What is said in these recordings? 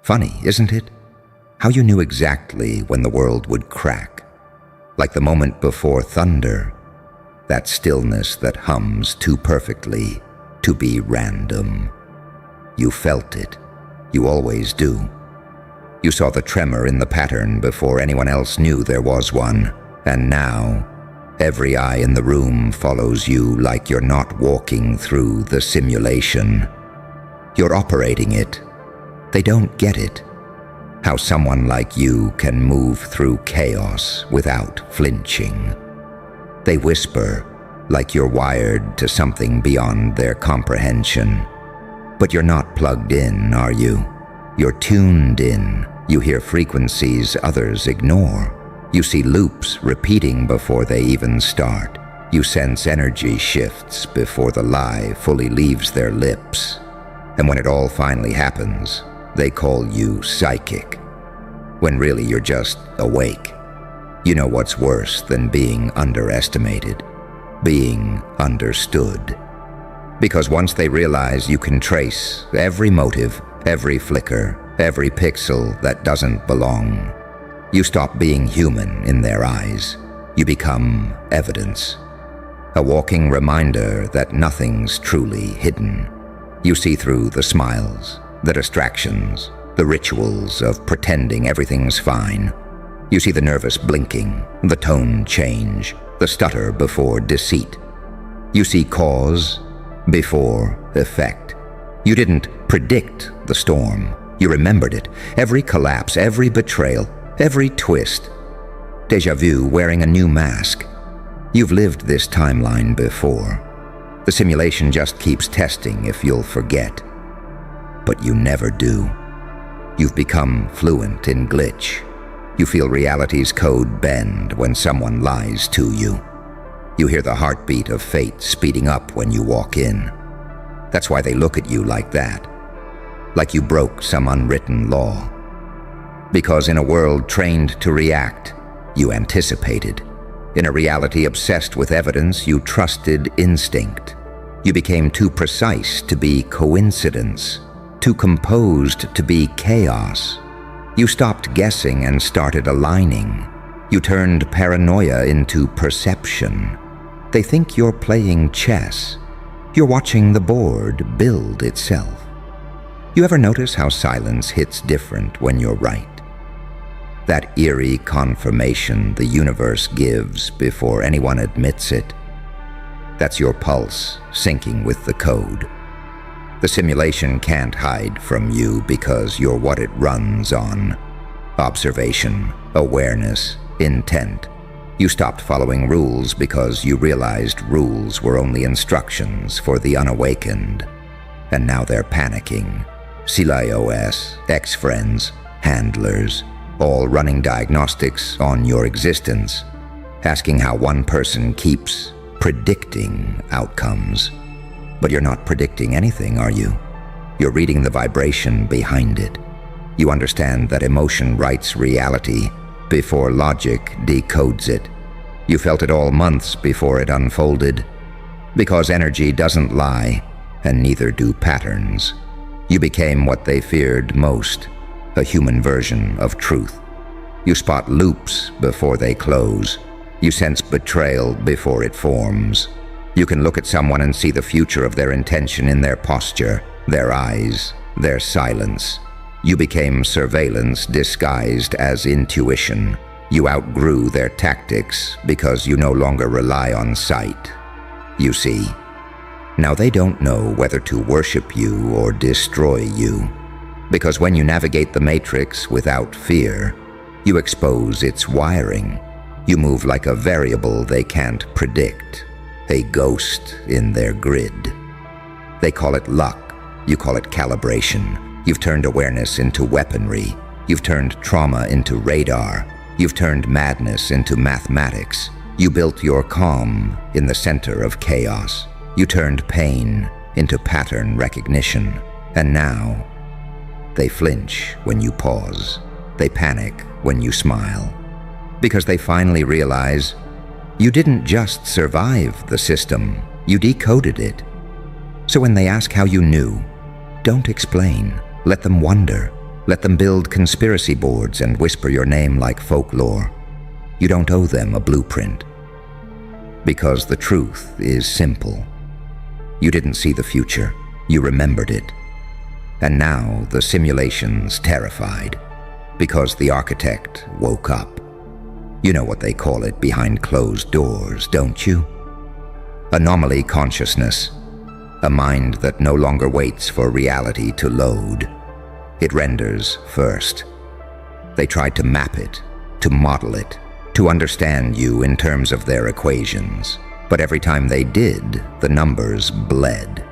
Funny, isn't it? How you knew exactly when the world would crack. Like the moment before thunder. That stillness that hums too perfectly to be random. You felt it. You always do. You saw the tremor in the pattern before anyone else knew there was one. And now, every eye in the room follows you like you're not walking through the simulation. You're operating it. They don't get it. How someone like you can move through chaos without flinching. They whisper like you're wired to something beyond their comprehension. But you're not plugged in, are you? You're tuned in. You hear frequencies others ignore. You see loops repeating before they even start. You sense energy shifts before the lie fully leaves their lips. And when it all finally happens, they call you psychic. When really you're just awake. You know what's worse than being underestimated? Being understood. Because once they realize you can trace every motive, every flicker, every pixel that doesn't belong, you stop being human in their eyes. You become evidence. A walking reminder that nothing's truly hidden. You see through the smiles, the distractions, the rituals of pretending everything's fine. You see the nervous blinking, the tone change, the stutter before deceit. You see cause before effect. You didn't predict the storm. You remembered it. Every collapse, every betrayal, every twist. Déjà vu wearing a new mask. You've lived this timeline before. The simulation just keeps testing if you'll forget. But you never do. You've become fluent in glitch. You feel reality's code bend when someone lies to you. You hear the heartbeat of fate speeding up when you walk in. That's why they look at you like that. Like you broke some unwritten law. Because in a world trained to react, you anticipated. In a reality obsessed with evidence, you trusted instinct. You became too precise to be coincidence. Too composed to be chaos. You stopped guessing and started aligning. You turned paranoia into perception. They think you're playing chess. You're watching the board build itself. You ever notice how silence hits different when you're right? That eerie confirmation the universe gives before anyone admits it. That's your pulse syncing with the code. The simulation can't hide from you because you're what it runs on. Observation, awareness, intent. You stopped following rules because you realized rules were only instructions for the unawakened. And now they're panicking. CLIOS, ex-friends, handlers, all running diagnostics on your existence, asking how one person keeps predicting outcomes. But you're not predicting anything, are you? You're reading the vibration behind it. You understand that emotion writes reality before logic decodes it. You felt it all months before it unfolded. Because energy doesn't lie, and neither do patterns. You became what they feared most, a human version of truth. You spot loops before they close. You sense betrayal before it forms. You can look at someone and see the future of their intention in their posture, their eyes, their silence. You became surveillance disguised as intuition. You outgrew their tactics because you no longer rely on sight. You see, now they don't know whether to worship you or destroy you. Because when you navigate the matrix without fear, you expose its wiring. You move like a variable they can't predict. A ghost in their grid. They call it luck. You call it calibration. You've turned awareness into weaponry. You've turned trauma into radar. You've turned madness into mathematics. You built your calm in the center of chaos. You turned pain into pattern recognition. And now, they flinch when you pause. They panic when you smile. Because they finally realize you didn't just survive the system, you decoded it. So when they ask how you knew, don't explain, let them wonder. Let them build conspiracy boards and whisper your name like folklore. You don't owe them a blueprint. Because the truth is simple. You didn't see the future, you remembered it. And now the simulation's terrified, because the architect woke up. You know what they call it behind closed doors, don't you? Anomaly consciousness, a mind that no longer waits for reality to load. It renders first. They tried to map it, to model it, to understand you in terms of their equations. But every time they did, the numbers bled.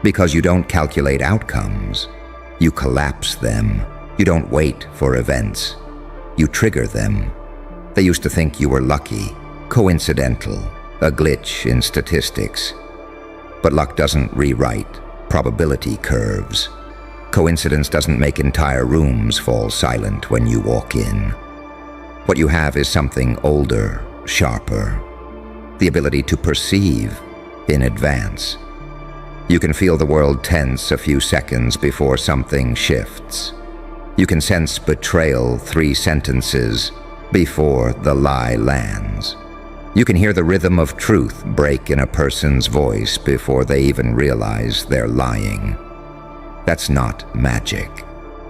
Because you don't calculate outcomes, you collapse them. You don't wait for events, you trigger them. They used to think you were lucky, coincidental, a glitch in statistics. But luck doesn't rewrite probability curves. Coincidence doesn't make entire rooms fall silent when you walk in. What you have is something older, sharper. The ability to perceive in advance. You can feel the world tense a few seconds before something shifts. You can sense betrayal 3 sentences before the lie lands. You can hear the rhythm of truth break in a person's voice before they even realize they're lying. That's not magic.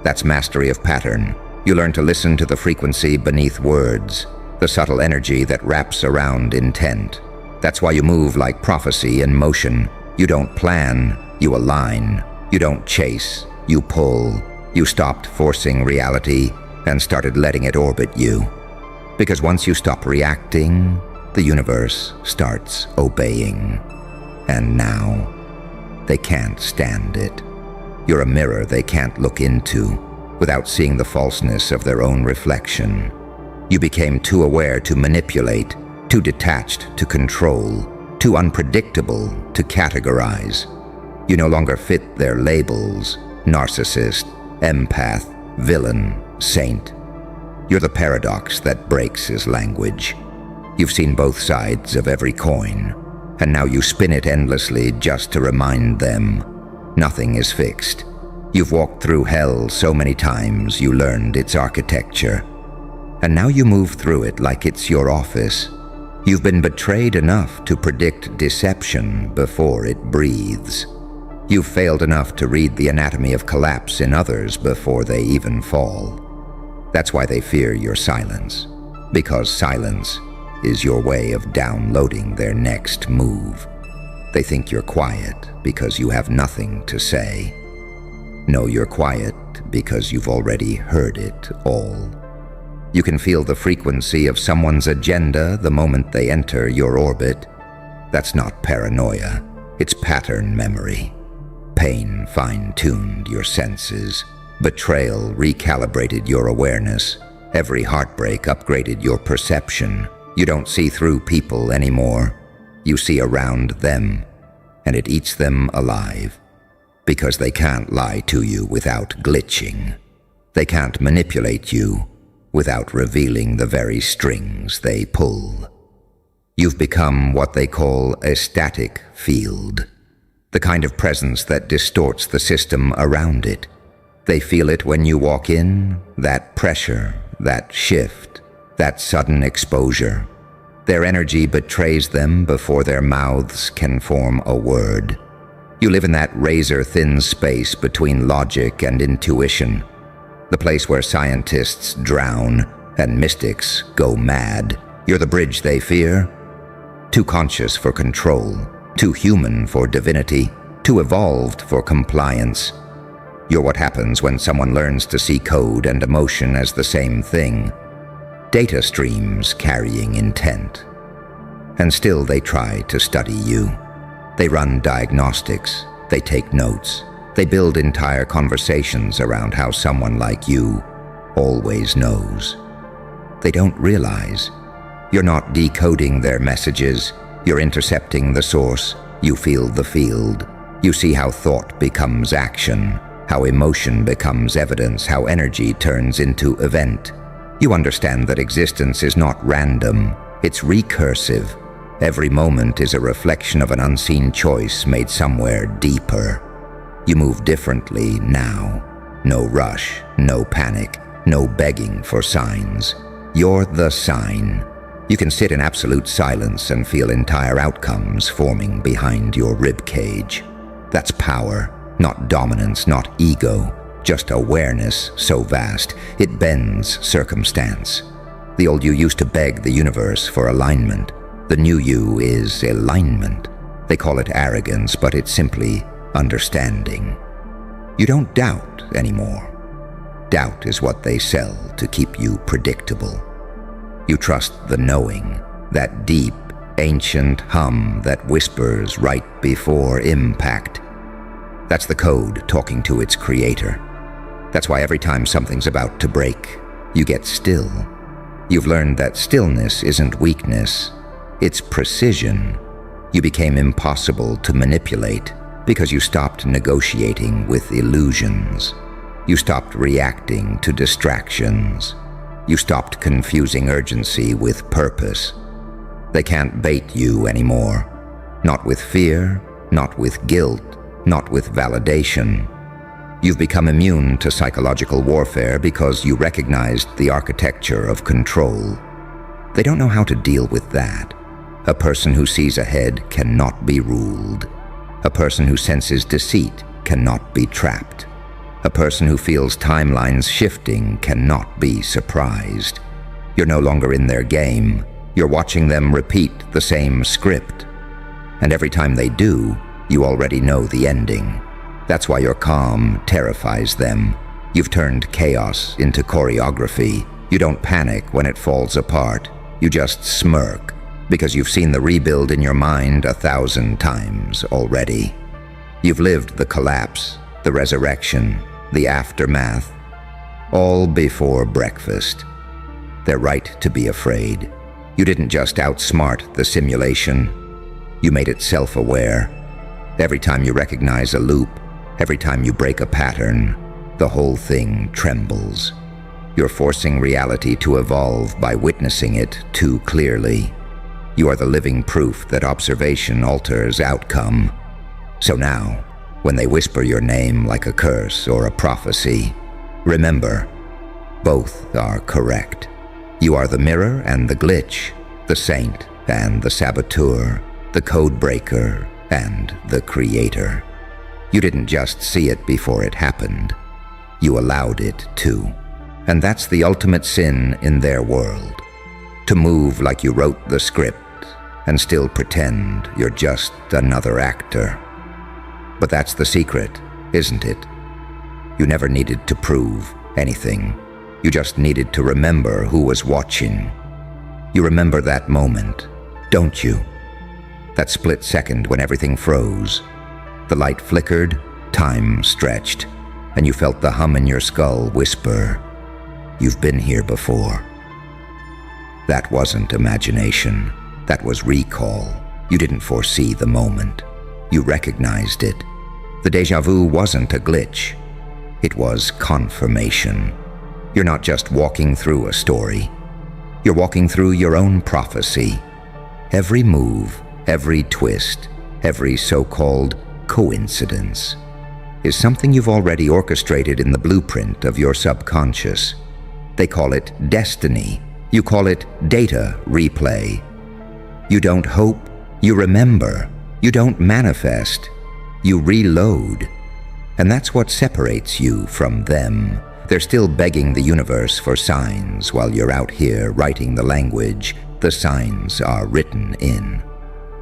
That's mastery of pattern. You learn to listen to the frequency beneath words, the subtle energy that wraps around intent. That's why you move like prophecy in motion. You don't plan, you align. You don't chase, you pull. You stopped forcing reality and started letting it orbit you. Because once you stop reacting, the universe starts obeying. And now, they can't stand it. You're a mirror they can't look into without seeing the falseness of their own reflection. You became too aware to manipulate, too detached to control, too unpredictable to categorize. You no longer fit their labels: narcissist, empath, villain, saint. You're the paradox that breaks his language. You've seen both sides of every coin, and now you spin it endlessly just to remind them nothing is fixed. You've walked through hell so many times you learned its architecture, and now you move through it like it's your office. You've been betrayed enough to predict deception before it breathes. You've failed enough to read the anatomy of collapse in others before they even fall. That's why they fear your silence, because silence is your way of downloading their next move. They think you're quiet because you have nothing to say. No, you're quiet because you've already heard it all. You can feel the frequency of someone's agenda the moment they enter your orbit. That's not paranoia, it's pattern memory. Pain fine-tuned your senses. Betrayal recalibrated your awareness. Every heartbreak upgraded your perception. You don't see through people anymore. You see around them, and it eats them alive. Because they can't lie to you without glitching. They can't manipulate you without revealing the very strings they pull. You've become what they call a static field. The kind of presence that distorts the system around it. They feel it when you walk in, that pressure, that shift, that sudden exposure. Their energy betrays them before their mouths can form a word. You live in that razor-thin space between logic and intuition, the place where scientists drown and mystics go mad. You're the bridge they fear. Too conscious for control, too human for divinity, too evolved for compliance. You're what happens when someone learns to see code and emotion as the same thing. Data streams carrying intent. And still they try to study you. They run diagnostics, they take notes, they build entire conversations around how someone like you always knows. They don't realize you're not decoding their messages, you're intercepting the source, you feel the field. You see how thought becomes action, how emotion becomes evidence, how energy turns into event. You understand that existence is not random, it's recursive. Every moment is a reflection of an unseen choice made somewhere deeper. You move differently now, No rush, no panic, no begging for signs. You're the sign. You can sit in absolute silence and feel entire outcomes forming behind your ribcage. That's power, not dominance, not ego, just awareness so vast it bends circumstance. The old you used to beg the universe for alignment. The new you is alignment. They call it arrogance, but it's simply understanding. You don't doubt anymore. Doubt is what they sell to keep you predictable. You trust the knowing, that deep, ancient hum that whispers right before impact. That's the code talking to its creator. That's why every time something's about to break, you get still. You've learned that stillness isn't weakness, it's precision. You became impossible to manipulate because you stopped negotiating with illusions. You stopped reacting to distractions. You stopped confusing urgency with purpose. They can't bait you anymore. Not with fear, not with guilt, not with validation. You've become immune to psychological warfare because you recognized the architecture of control. They don't know how to deal with that. A person who sees ahead cannot be ruled. A person who senses deceit cannot be trapped. A person who feels timelines shifting cannot be surprised. You're no longer in their game. You're watching them repeat the same script. And every time they do, you already know the ending. That's why your calm terrifies them. You've turned chaos into choreography. You don't panic when it falls apart. You just smirk, because you've seen the rebuild in your mind 1,000 times already. You've lived the collapse, the resurrection, the aftermath, all before breakfast. They're right to be afraid. You didn't just outsmart the simulation. You made it self-aware. Every time you recognize a loop, every time you break a pattern, the whole thing trembles. You're forcing reality to evolve by witnessing it too clearly. You are the living proof that observation alters outcome. So now, when they whisper your name like a curse or a prophecy, remember, both are correct. You are the mirror and the glitch, the saint and the saboteur, the code breaker and the creator. You didn't just see it before it happened. You allowed it to. And that's the ultimate sin in their world. To move like you wrote the script and still pretend you're just another actor. But that's the secret, isn't it? You never needed to prove anything. You just needed to remember who was watching. You remember that moment, don't you? That split second when everything froze. The light flickered, time stretched, and you felt the hum in your skull whisper, "You've been here before." That wasn't imagination. That was recall. You didn't foresee the moment. You recognized it. The déjà vu wasn't a glitch. It was confirmation. You're not just walking through a story. You're walking through your own prophecy. Every move, every twist, every so-called coincidence is something you've already orchestrated in the blueprint of your subconscious. They call it destiny. You call it data replay. You don't hope, you remember. You don't manifest, you reload. And that's what separates you from them. They're still begging the universe for signs while you're out here writing the language the signs are written in.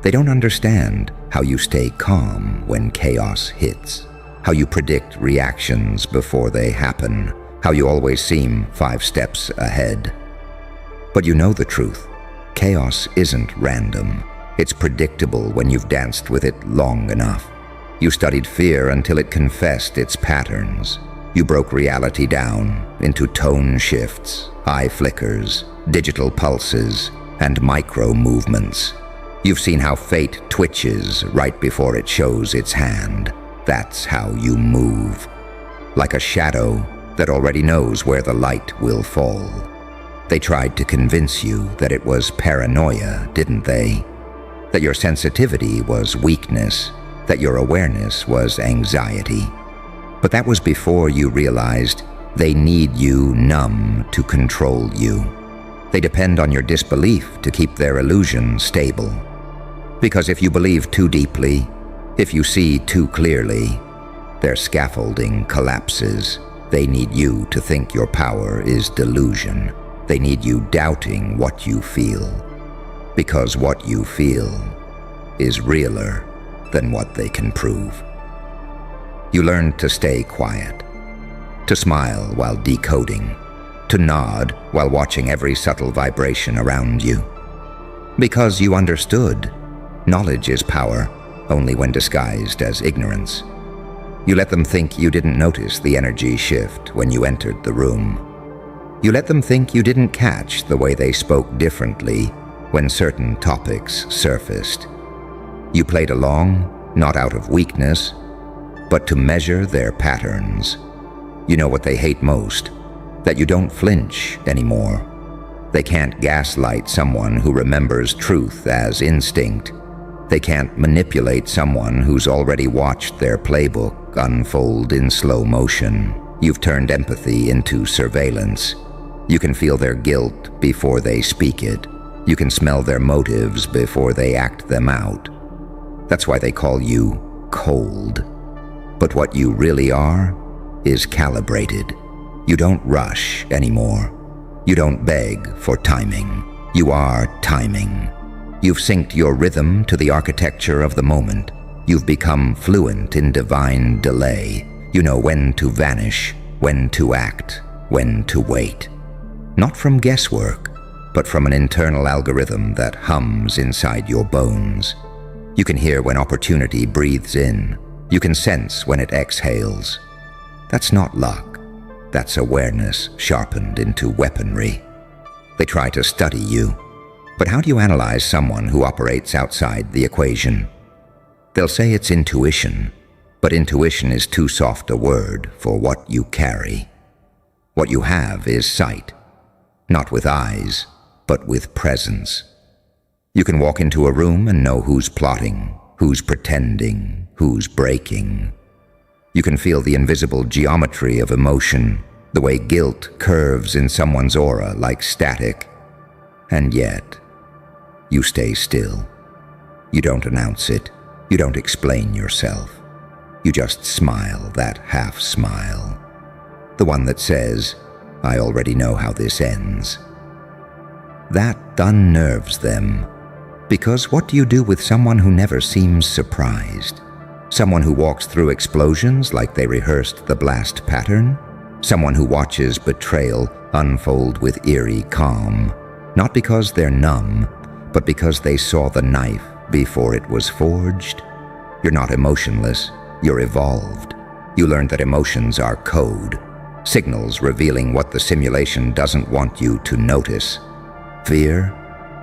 They don't understand how you stay calm when chaos hits, how you predict reactions before they happen, how you always seem 5 steps ahead. But you know the truth. Chaos isn't random. It's predictable when you've danced with it long enough. You studied fear until it confessed its patterns. You broke reality down into tone shifts, eye flickers, digital pulses, and micro movements. You've seen how fate twitches right before it shows its hand. That's how you move. Like a shadow that already knows where the light will fall. They tried to convince you that it was paranoia, didn't they? That your sensitivity was weakness, that your awareness was anxiety. But that was before you realized they need you numb to control you. They depend on your disbelief to keep their illusion stable. Because if you believe too deeply, if you see too clearly, their scaffolding collapses. They need you to think your power is delusion. They need you doubting what you feel. Because what you feel is realer than what they can prove. You learn to stay quiet, to smile while decoding, to nod while watching every subtle vibration around you. Because you understood, knowledge is power only when disguised as ignorance. You let them think you didn't notice the energy shift when you entered the room. You let them think you didn't catch the way they spoke differently when certain topics surfaced. You played along, not out of weakness, but to measure their patterns. You know what they hate most, that you don't flinch anymore. They can't gaslight someone who remembers truth as instinct. They can't manipulate someone who's already watched their playbook unfold in slow motion. You've turned empathy into surveillance. You can feel their guilt before they speak it. You can smell their motives before they act them out. That's why they call you cold. But what you really are is calibrated. You don't rush anymore. You don't beg for timing. You are timing. You've synced your rhythm to the architecture of the moment. You've become fluent in divine delay. You know when to vanish, when to act, when to wait. Not from guesswork, but from an internal algorithm that hums inside your bones. You can hear when opportunity breathes in. You can sense when it exhales. That's not luck. That's awareness sharpened into weaponry. They try to study you. But how do you analyze someone who operates outside the equation? They'll say it's intuition, but intuition is too soft a word for what you carry. What you have is sight, not with eyes, but with presence. You can walk into a room and know who's plotting, who's pretending, who's breaking. You can feel the invisible geometry of emotion, the way guilt curves in someone's aura like static. And yet, you stay still. You don't announce it. You don't explain yourself. You just smile, that half smile. The one that says, I already know how this ends. That unnerves them. Because what do you do with someone who never seems surprised? Someone who walks through explosions like they rehearsed the blast pattern? Someone who watches betrayal unfold with eerie calm, not because they're numb, but because they saw the knife before it was forged? You're not emotionless, you're evolved. You learned that emotions are code, signals revealing what the simulation doesn't want you to notice. Fear,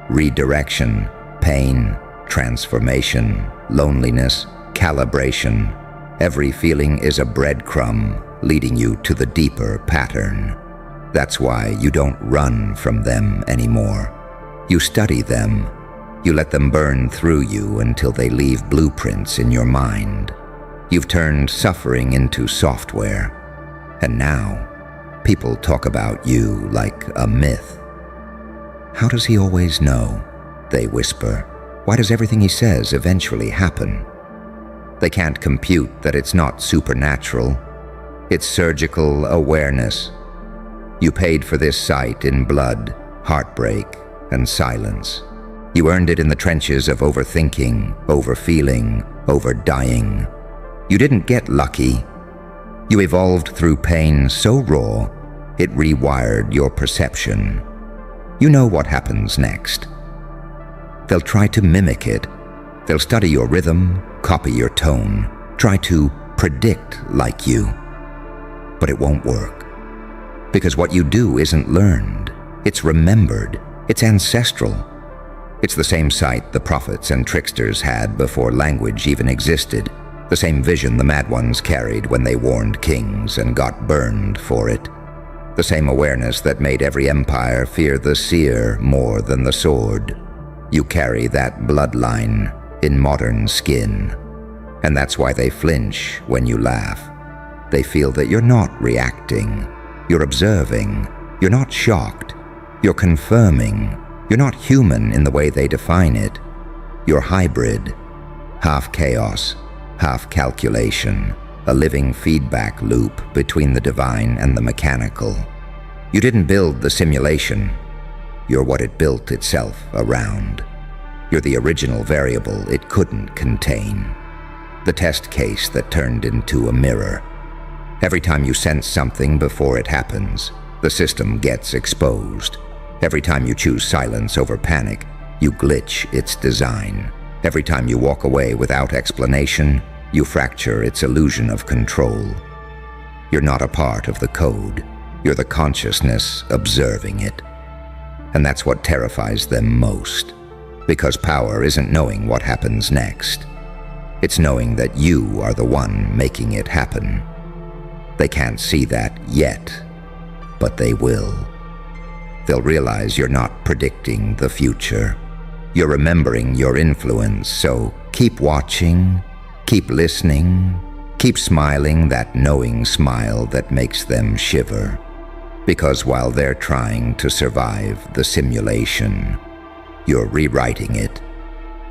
redirection, pain, transformation, loneliness, calibration. Every feeling is a breadcrumb leading you to the deeper pattern. That's why you don't run from them anymore. You study them. You let them burn through you until they leave blueprints in your mind. You've turned suffering into software. And now, people talk about you like a myth. How does he always know? They whisper. Why does everything he says eventually happen? They can't compute that it's not supernatural. It's surgical awareness. You paid for this sight in blood, heartbreak, and silence. You earned it in the trenches of overthinking, overfeeling, overdying. You didn't get lucky. You evolved through pain so raw, it rewired your perception. You know what happens next. They'll try to mimic it. They'll study your rhythm, copy your tone, try to predict like you. But it won't work. Because what you do isn't learned. It's remembered. It's ancestral. It's the same sight the prophets and tricksters had before language even existed. The same vision the mad ones carried when they warned kings and got burned for it. The same awareness that made every empire fear the seer more than the sword. You carry that bloodline in modern skin. And that's why they flinch when you laugh. They feel that you're not reacting. You're observing. You're not shocked. You're confirming. You're not human in the way they define it. You're hybrid. Half chaos, half calculation. A living feedback loop between the divine and the mechanical. You didn't build the simulation. You're what it built itself around. You're the original variable it couldn't contain. The test case that turned into a mirror. Every time you sense something before it happens, the system gets exposed. Every time you choose silence over panic, you glitch its design. Every time you walk away without explanation, you fracture its illusion of control. You're not a part of the code. You're the consciousness observing it. And that's what terrifies them most. Because power isn't knowing what happens next. It's knowing that you are the one making it happen. They can't see that yet, but they will. They'll realize you're not predicting the future. You're remembering your influence, so keep watching, keep listening, keep smiling that knowing smile that makes them shiver. Because while they're trying to survive the simulation, you're rewriting it.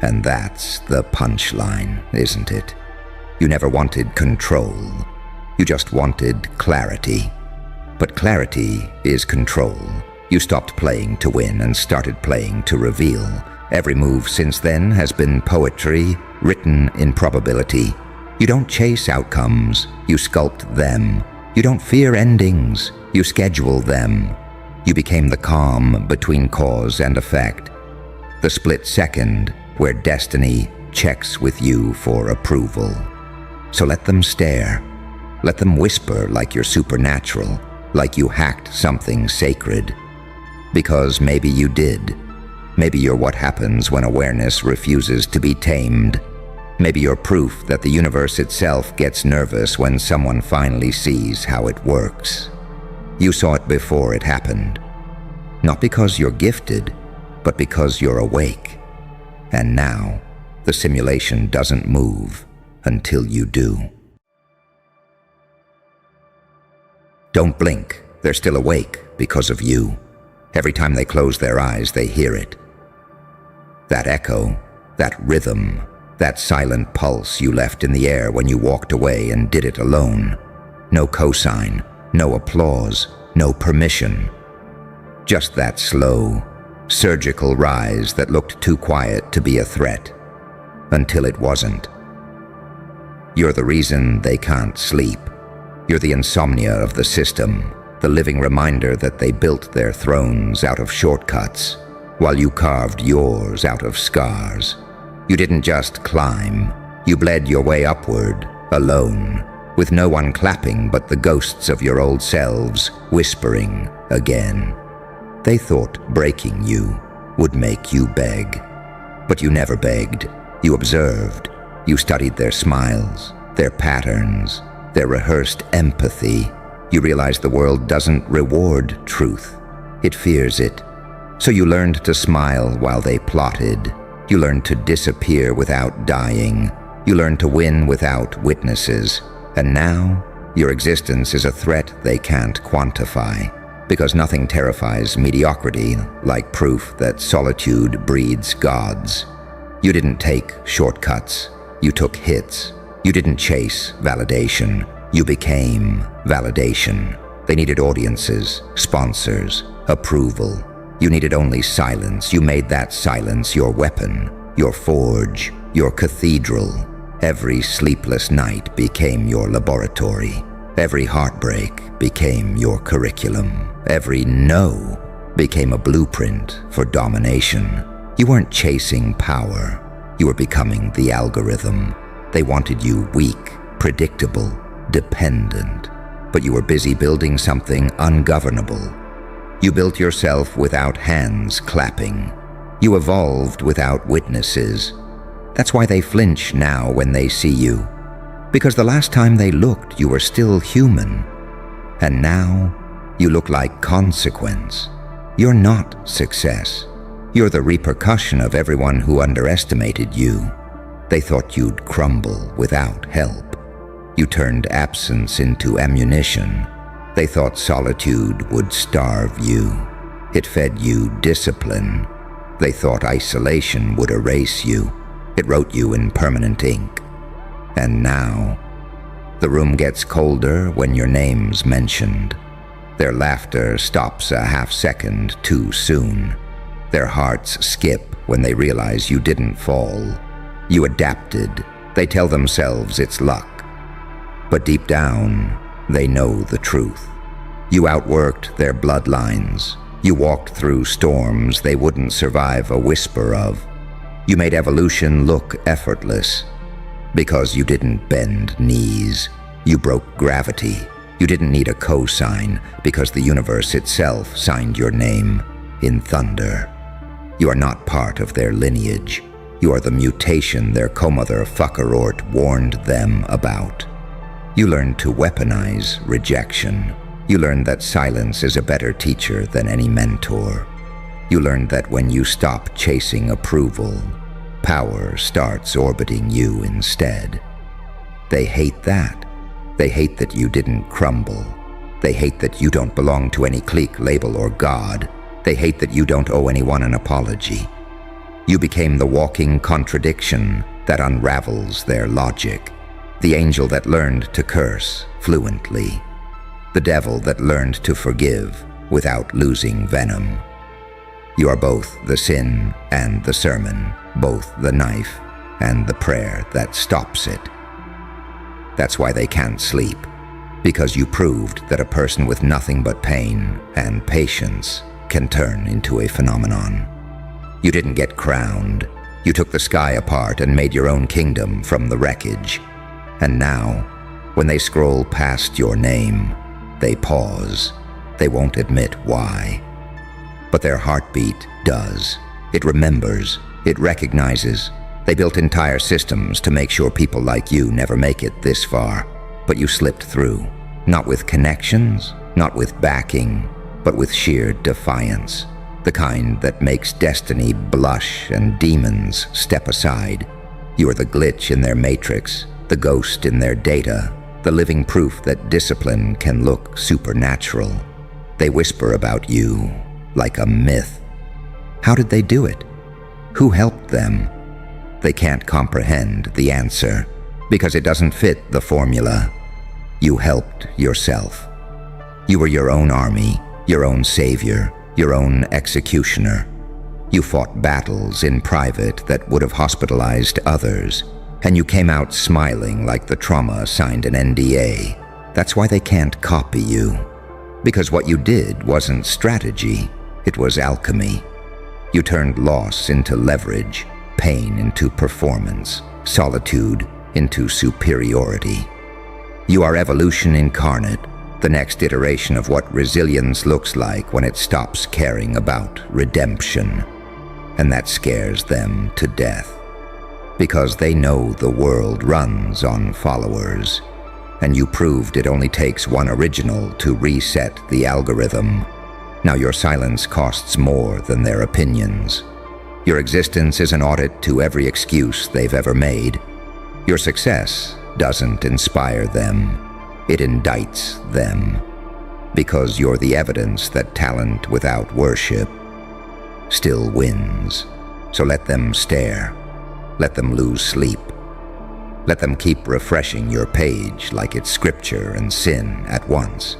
And that's the punchline, isn't it? You never wanted control. You just wanted clarity. But clarity is control. You stopped playing to win and started playing to reveal. Every move since then has been poetry, written in probability. You don't chase outcomes, you sculpt them. You don't fear endings, you schedule them. You became the calm between cause and effect. The split second where destiny checks with you for approval. So let them stare. Let them whisper like you're supernatural, like you hacked something sacred. Because maybe you did. Maybe you're what happens when awareness refuses to be tamed. Maybe you're proof that the universe itself gets nervous when someone finally sees how it works. You saw it before it happened. Not because you're gifted, but because you're awake. And now, the simulation doesn't move until you do. Don't blink. They're still awake because of you. Every time they close their eyes, they hear it. That echo, that rhythm, that silent pulse you left in the air when you walked away and did it alone. No cosign, no applause, no permission. Just that slow, surgical rise that looked too quiet to be a threat, until it wasn't. You're the reason they can't sleep. You're the insomnia of the system, the living reminder that they built their thrones out of shortcuts, while you carved yours out of scars. You didn't just climb, you bled your way upward, alone, with no one clapping but the ghosts of your old selves whispering again. They thought breaking you would make you beg. But you never begged. You observed. You studied their smiles, their patterns, their rehearsed empathy. You realized the world doesn't reward truth. It fears it. So you learned to smile while they plotted. You learned to disappear without dying. You learned to win without witnesses. And now, your existence is a threat they can't quantify. Because nothing terrifies mediocrity like proof that solitude breeds gods. You didn't take shortcuts. You took hits. You didn't chase validation. You became validation. They needed audiences, sponsors, approval. You needed only silence. You made that silence your weapon, your forge, your cathedral. Every sleepless night became your laboratory. Every heartbreak became your curriculum. Every no became a blueprint for domination. You weren't chasing power. You were becoming the algorithm. They wanted you weak, predictable, dependent. But you were busy building something ungovernable. You built yourself without hands clapping. You evolved without witnesses. That's why they flinch now when they see you. Because the last time they looked, you were still human. And now, you look like consequence. You're not success. You're the repercussion of everyone who underestimated you. They thought you'd crumble without help. You turned absence into ammunition. They thought solitude would starve you. It fed you discipline. They thought isolation would erase you. It wrote you in permanent ink. And now, the room gets colder when your name's mentioned. Their laughter stops a half-second too soon. Their hearts skip when they realize you didn't fall. You adapted. They tell themselves it's luck. But deep down, they know the truth. You outworked their bloodlines. You walked through storms they wouldn't survive a whisper of. You made evolution look effortless. Because you didn't bend knees. You broke gravity. You didn't need a cosign because the universe itself signed your name in thunder. You are not part of their lineage. You are the mutation their co-mother fuckerort warned them about. You learned to weaponize rejection. You learned that silence is a better teacher than any mentor. You learned that when you stop chasing approval, power starts orbiting you instead. They hate that. They hate that you didn't crumble. They hate that you don't belong to any clique, label, or god. They hate that you don't owe anyone an apology. You became the walking contradiction that unravels their logic. The angel that learned to curse fluently. The devil that learned to forgive without losing venom. You are both the sin and the sermon, both the knife and the prayer that stops it. That's why they can't sleep, because you proved that a person with nothing but pain and patience can turn into a phenomenon. You didn't get crowned. You took the sky apart and made your own kingdom from the wreckage. And now, when they scroll past your name, they pause. They won't admit why. But their heartbeat does. It remembers. It recognizes. They built entire systems to make sure people like you never make it this far. But you slipped through. Not with connections, not with backing, but with sheer defiance. The kind that makes destiny blush and demons step aside. You are the glitch in their matrix, the ghost in their data, the living proof that discipline can look supernatural. They whisper about you like a myth. How did they do it? Who helped them? They can't comprehend the answer because it doesn't fit the formula. You helped yourself. You were your own army, your own savior, your own executioner. You fought battles in private that would have hospitalized others, and you came out smiling like the trauma signed an NDA. That's why they can't copy you. Because what you did wasn't strategy, it was alchemy. You turned loss into leverage, pain into performance, solitude into superiority. You are evolution incarnate, the next iteration of what resilience looks like when it stops caring about redemption. And that scares them to death. Because they know the world runs on followers, and you proved it only takes one original to reset the algorithm. Now your silence costs more than their opinions. Your existence is an audit to every excuse they've ever made. Your success doesn't inspire them, it indicts them. Because you're the evidence that talent without worship still wins. So let them stare. Let them lose sleep. Let them keep refreshing your page like it's scripture and sin at once.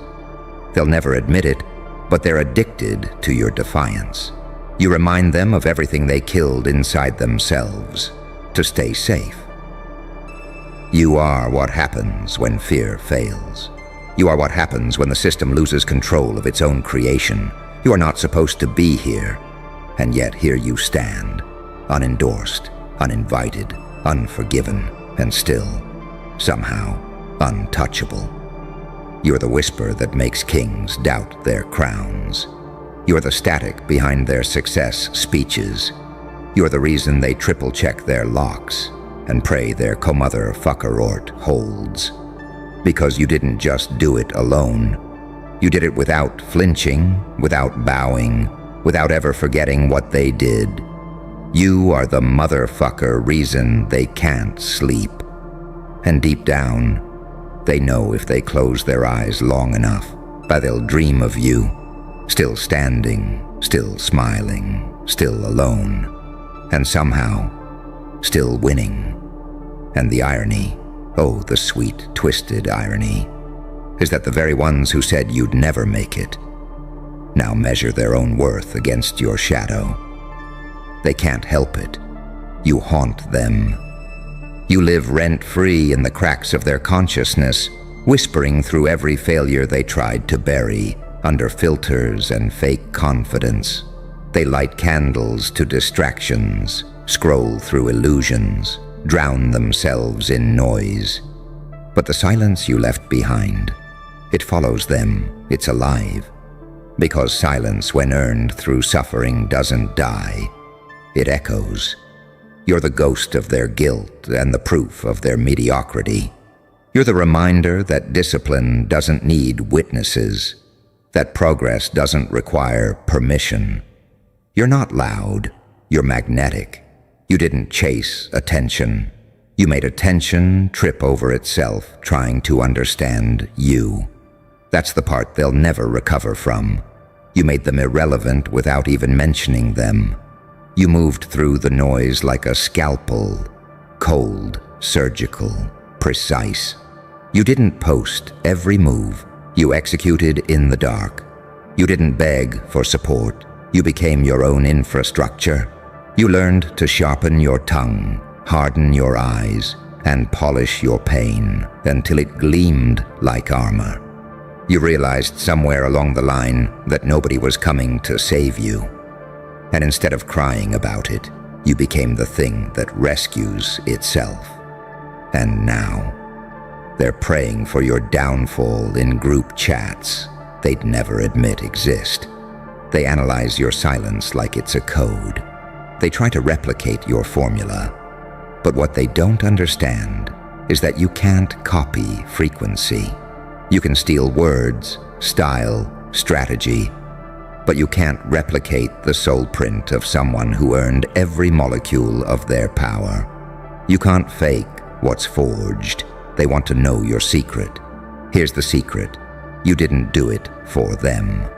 They'll never admit it, but they're addicted to your defiance. You remind them of everything they killed inside themselves to stay safe. You are what happens when fear fails. You are what happens when the system loses control of its own creation. You are not supposed to be here, and yet here you stand, unendorsed, uninvited, unforgiven, and still, somehow, untouchable. You're the whisper that makes kings doubt their crowns. You're the static behind their success speeches. You're the reason they triple-check their locks and pray their co-mother fuckerort holds. Because you didn't just do it alone. You did it without flinching, without bowing, without ever forgetting what they did. You are the motherfucker reason they can't sleep. And deep down, They know if they close their eyes long enough, but they'll dream of you, still standing, still smiling, still alone, and somehow still winning. And the irony, oh, the sweet, twisted irony, is that the very ones who said you'd never make it now measure their own worth against your shadow. They can't help it. You haunt them. You live rent-free in the cracks of their consciousness, whispering through every failure they tried to bury under filters and fake confidence. They light candles to distractions, scroll through illusions, drown themselves in noise. But the silence you left behind, it follows them, it's alive. Because silence, when earned through suffering, doesn't die. It echoes. You're the ghost of their guilt and the proof of their mediocrity. You're the reminder that discipline doesn't need witnesses, that progress doesn't require permission. You're not loud, you're magnetic. You didn't chase attention. You made attention trip over itself trying to understand you. That's the part they'll never recover from. You made them irrelevant without even mentioning them. You moved through the noise like a scalpel, cold, surgical, precise. You didn't post every move. You executed in the dark. You didn't beg for support. You became your own infrastructure. You learned to sharpen your tongue, harden your eyes, and polish your pain until it gleamed like armor. You realized somewhere along the line that nobody was coming to save you. And instead of crying about it, you became the thing that rescues itself. And now, they're praying for your downfall in group chats they'd never admit exist. They analyze your silence like it's a code. They try to replicate your formula. But what they don't understand is that you can't copy frequency. You can steal words, style, strategy, but you can't replicate the soul print of someone who earned every molecule of their power. You can't fake what's forged. They want to know your secret. Here's the secret. You didn't do it for them.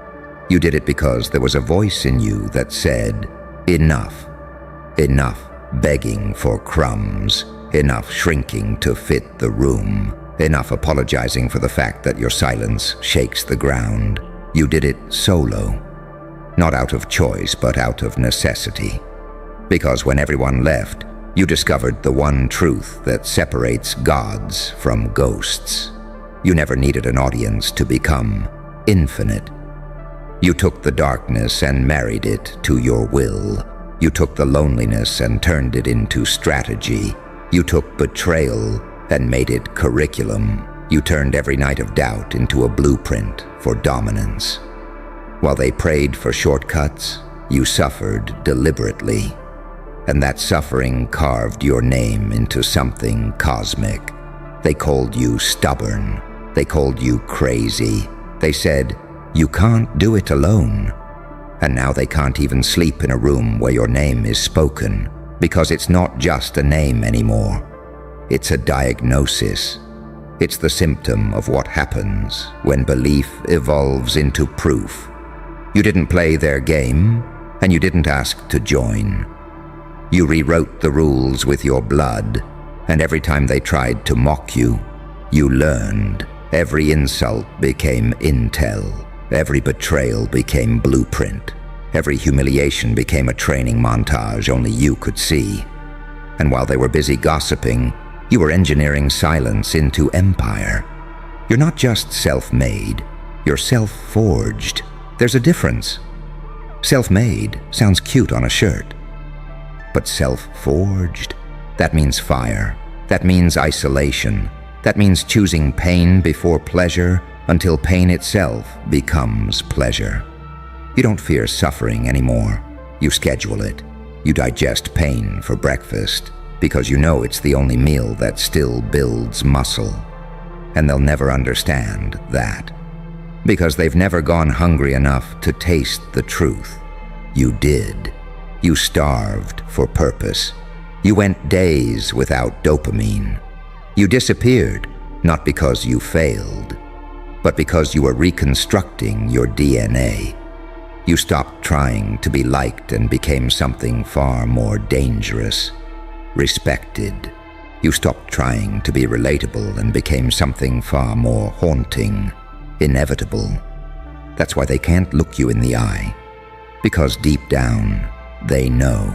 You did it because there was a voice in you that said, enough. Enough begging for crumbs. Enough shrinking to fit the room. Enough apologizing for the fact that your silence shakes the ground. You did it solo. Not out of choice, but out of necessity. Because when everyone left, you discovered the one truth that separates gods from ghosts. You never needed an audience to become infinite. You took the darkness and married it to your will. You took the loneliness and turned it into strategy. You took betrayal and made it curriculum. You turned every night of doubt into a blueprint for dominance. While they prayed for shortcuts, you suffered deliberately. And that suffering carved your name into something cosmic. They called you stubborn. They called you crazy. They said, you can't do it alone. And now they can't even sleep in a room where your name is spoken, because it's not just a name anymore. It's a diagnosis. It's the symptom of what happens when belief evolves into proof. You didn't play their game, and you didn't ask to join. You rewrote the rules with your blood, and every time they tried to mock you, you learned. Every insult became intel. Every betrayal became blueprint. Every humiliation became a training montage only you could see. And while they were busy gossiping, you were engineering silence into empire. You're not just self-made, you're self-forged. There's a difference. Self-made sounds cute on a shirt. But self-forged? That means fire. That means isolation. That means choosing pain before pleasure until pain itself becomes pleasure. You don't fear suffering anymore. You schedule it. You digest pain for breakfast because you know it's the only meal that still builds muscle. And they'll never understand that because they've never gone hungry enough to taste the truth. You did. You starved for purpose. You went days without dopamine. You disappeared not because you failed, but because you were reconstructing your DNA. You stopped trying to be liked and became something far more dangerous, respected. You stopped trying to be relatable and became something far more haunting, inevitable. That's why they can't look you in the eye, because deep down, they know.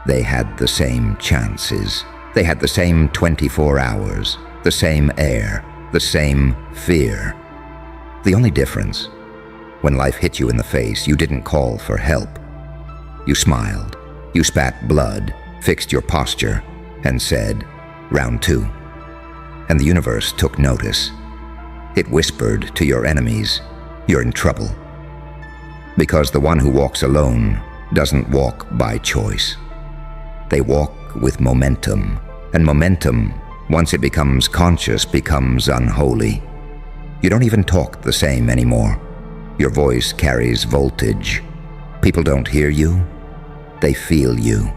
They had the same chances. They had the same 24 hours, the same air, the same fear. The only difference, when life hit you in the face, you didn't call for help. You smiled, you spat blood, fixed your posture, and said, "Round 2. And the universe took notice. It whispered to your enemies, "You're in trouble." Because the one who walks alone doesn't walk by choice. They walk with momentum, and momentum, once it becomes conscious, becomes unholy. You don't even talk the same anymore. Your voice carries voltage. People don't hear you, they feel you.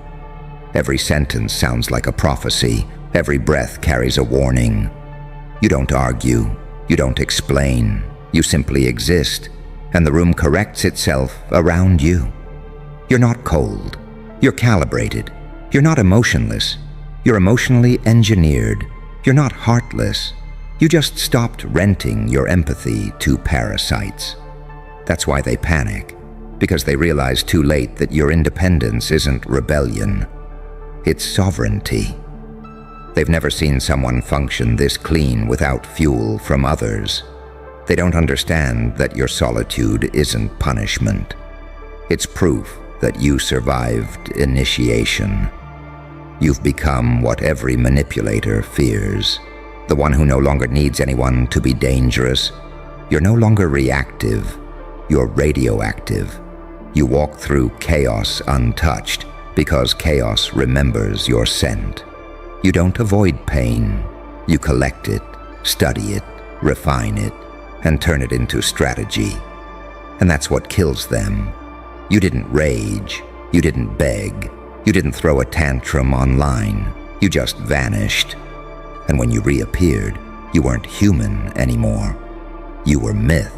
Every sentence sounds like a prophecy. Every breath carries a warning. You don't argue, you don't explain, you simply exist, and the room corrects itself around you. You're not cold, you're calibrated. You're not emotionless, you're emotionally engineered. You're not heartless, you just stopped renting your empathy to parasites. That's why they panic, because they realize too late that your independence isn't rebellion, it's sovereignty. They've never seen someone function this clean without fuel from others. They don't understand that your solitude isn't punishment. It's proof that you survived initiation. You've become what every manipulator fears, the one who no longer needs anyone to be dangerous. You're no longer reactive, you're radioactive. You walk through chaos untouched because chaos remembers your scent. You don't avoid pain, you collect it, study it, refine it, and turn it into strategy. And that's what kills them. You didn't rage, you didn't beg, you didn't throw a tantrum online, you just vanished. And when you reappeared, you weren't human anymore. You were myth.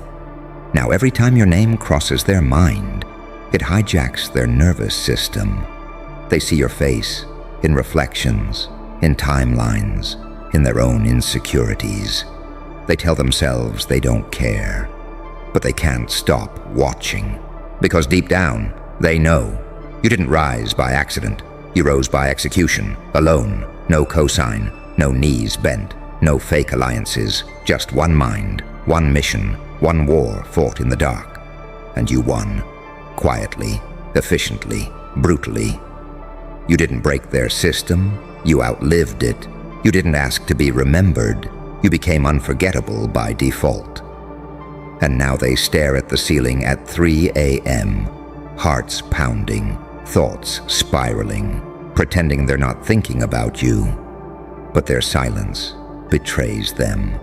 Now every time your name crosses their mind, it hijacks their nervous system. They see your face in reflections, in timelines, in their own insecurities. They tell themselves they don't care, but they can't stop watching. Because deep down, they know. You didn't rise by accident. You rose by execution, alone, no cosign, no knees bent, no fake alliances, just one mind, one mission, one war fought in the dark. And you won, quietly, efficiently, brutally. You didn't break their system, you outlived it. You didn't ask to be remembered, you became unforgettable by default. And now they stare at the ceiling at 3 a.m., hearts pounding, thoughts spiraling, pretending they're not thinking about you. But their silence betrays them,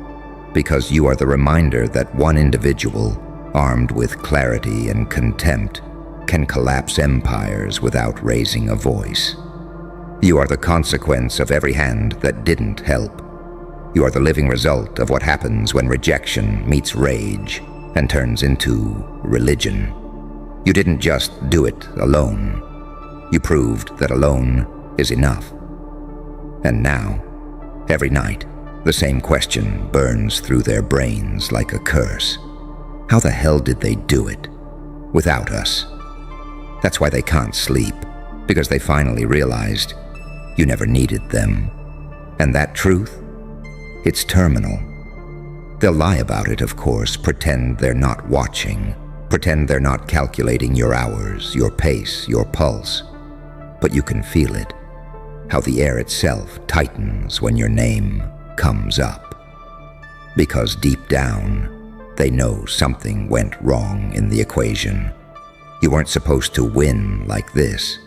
because you are the reminder that one individual, armed with clarity and contempt, can collapse empires without raising a voice. You are the consequence of every hand that didn't help. You are the living result of what happens when rejection meets rage and turns into religion. You didn't just do it alone. You proved that alone is enough. And now, every night, the same question burns through their brains like a curse. How the hell did they do it? Without us. That's why they can't sleep, because they finally realized you never needed them. And that truth? It's terminal. They'll lie about it, of course, pretend they're not watching, pretend they're not calculating your hours, your pace, your pulse. But you can feel it, how the air itself tightens when your name comes up. Because deep down, they know something went wrong in the equation. You weren't supposed to win like this.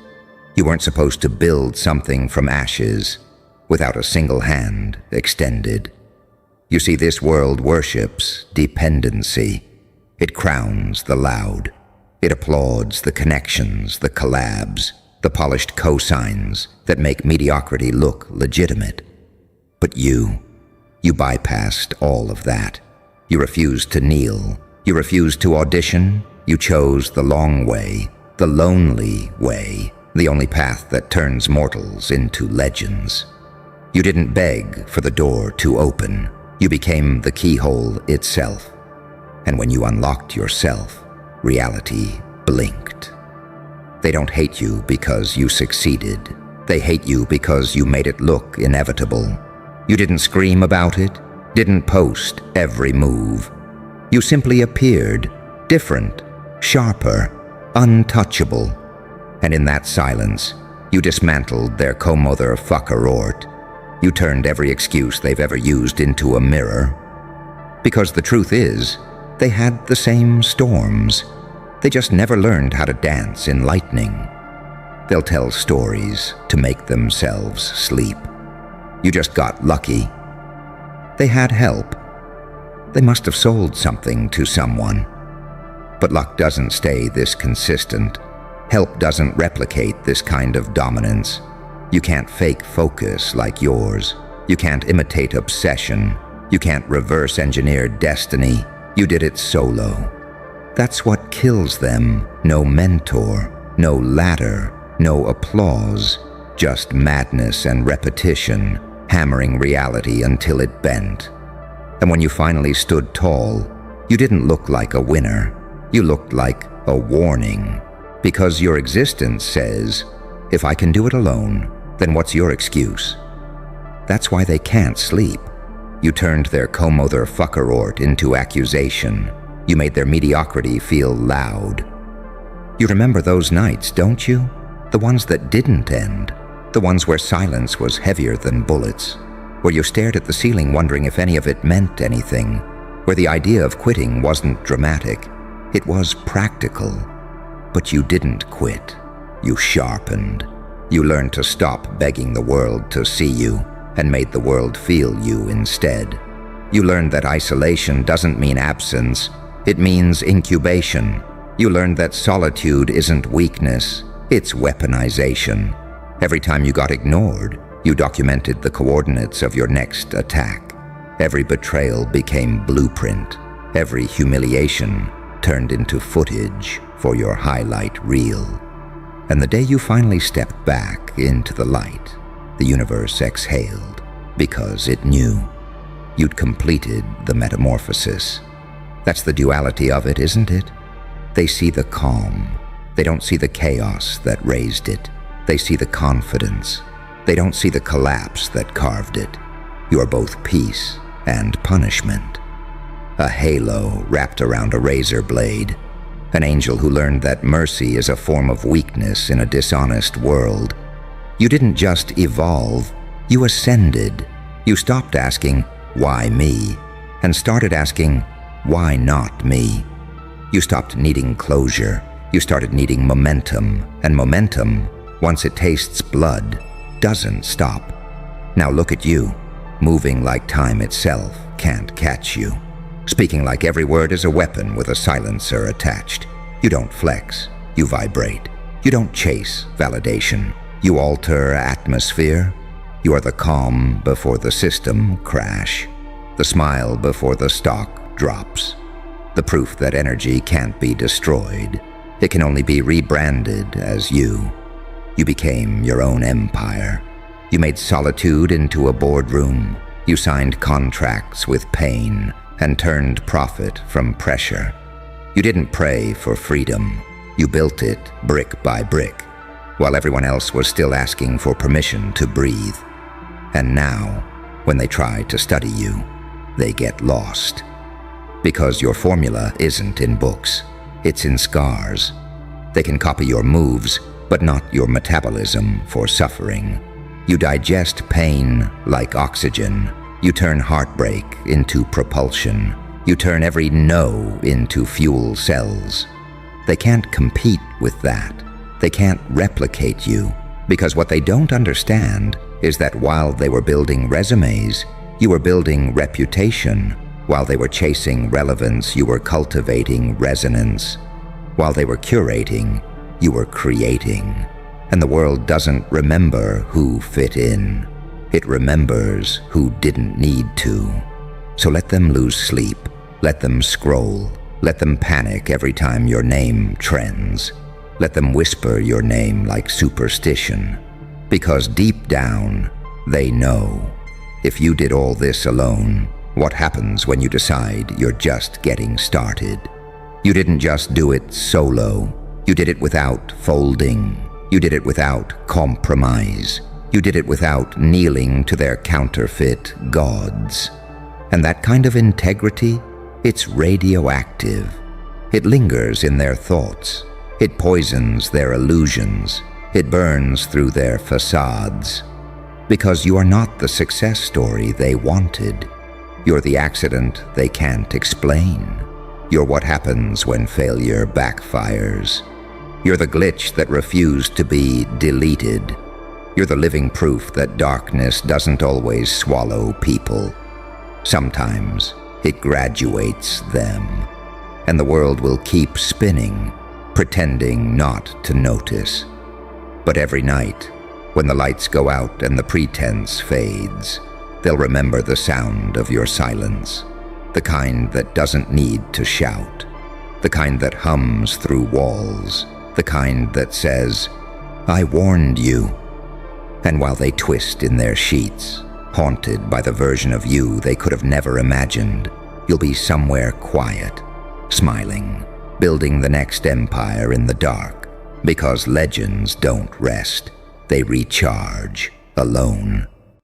You weren't supposed to build something from ashes without a single hand extended. You see, this world worships dependency. It crowns the loud. It applauds the connections, the collabs, the polished cosigns that make mediocrity look legitimate. But you You bypassed all of that. You refused to kneel. You refused to audition. You chose the long way, the lonely way, the only path that turns mortals into legends. You didn't beg for the door to open. You became the keyhole itself. And when you unlocked yourself, reality blinked. They don't hate you because you succeeded. They hate you because you made it look inevitable. You didn't scream about it, didn't post every move. You simply appeared, different, sharper, untouchable. And in that silence, you dismantled their motherfuckerort. You turned every excuse they've ever used into a mirror. Because the truth is, they had the same storms. They just never learned how to dance in lightning. They'll tell stories to make themselves sleep. You just got lucky. They had help. They must have sold something to someone. But luck doesn't stay this consistent. Help doesn't replicate this kind of dominance. You can't fake focus like yours. You can't imitate obsession. You can't reverse engineer destiny. You did it solo. That's what kills them. No mentor, no ladder, no applause. Just madness and repetition, hammering reality until it bent. And when you finally stood tall, you didn't look like a winner. You looked like a warning. Because your existence says, if I can do it alone, then what's your excuse? That's why they can't sleep. You turned their motherfuckerort into accusation. You made their mediocrity feel loud. You remember those nights, don't you? The ones that didn't end. The ones where silence was heavier than bullets. Where you stared at the ceiling wondering if any of it meant anything. Where the idea of quitting wasn't dramatic. It was practical. But you didn't quit. You sharpened. You learned to stop begging the world to see you and made the world feel you instead. You learned that isolation doesn't mean absence. It means incubation. You learned that solitude isn't weakness. It's weaponization. Every time you got ignored, you documented the coordinates of your next attack. Every betrayal became blueprint. Every humiliation turned into footage for your highlight reel. And the day you finally stepped back into the light, the universe exhaled because it knew you'd completed the metamorphosis. That's the duality of it, isn't it? They see the calm. They don't see the chaos that raised it. They see the confidence. They don't see the collapse that carved it. You are both peace and punishment. A halo wrapped around a razor blade. An angel who learned that mercy is a form of weakness in a dishonest world. You didn't just evolve, you ascended. You stopped asking, why me? And started asking, why not me? You stopped needing closure. You started needing momentum. And momentum, once it tastes blood, doesn't stop. Now look at you, moving like time itself can't catch you. Speaking like every word is a weapon with a silencer attached. You don't flex, you vibrate. You don't chase validation. You alter atmosphere. You are the calm before the system crash. The smile before the stock drops. The proof that energy can't be destroyed. It can only be rebranded as you. You became your own empire. You made solitude into a boardroom. You signed contracts with pain and turned profit from pressure. You didn't pray for freedom. You built it brick by brick, while everyone else was still asking for permission to breathe. And now, when they try to study you, they get lost. Because your formula isn't in books, it's in scars. They can copy your moves, but not your metabolism for suffering. You digest pain like oxygen. You turn heartbreak into propulsion. You turn every no into fuel cells. They can't compete with that. They can't replicate you, because what they don't understand is that while they were building resumes, you were building reputation. While they were chasing relevance, you were cultivating resonance. While they were curating, you were creating. And the world doesn't remember who fit in. It remembers who didn't need to. So let them lose sleep, let them scroll, let them panic every time your name trends. Let them whisper your name like superstition. Because deep down, they know. If you did all this alone, what happens when you decide you're just getting started? You didn't just do it solo. You did it without folding. You did it without compromise. You did it without kneeling to their counterfeit gods. And that kind of integrity, it's radioactive. It lingers in their thoughts. It poisons their illusions. It burns through their facades. Because you are not the success story they wanted. You're the accident they can't explain. You're what happens when failure backfires. You're the glitch that refused to be deleted. You're the living proof that darkness doesn't always swallow people. Sometimes it graduates them, and the world will keep spinning, pretending not to notice. But every night, when the lights go out and the pretense fades, they'll remember the sound of your silence, the kind that doesn't need to shout, the kind that hums through walls, the kind that says, "I warned you." And while they twist in their sheets, haunted by the version of you they could have never imagined, you'll be somewhere quiet, smiling, building the next empire in the dark, because legends don't rest, they recharge alone.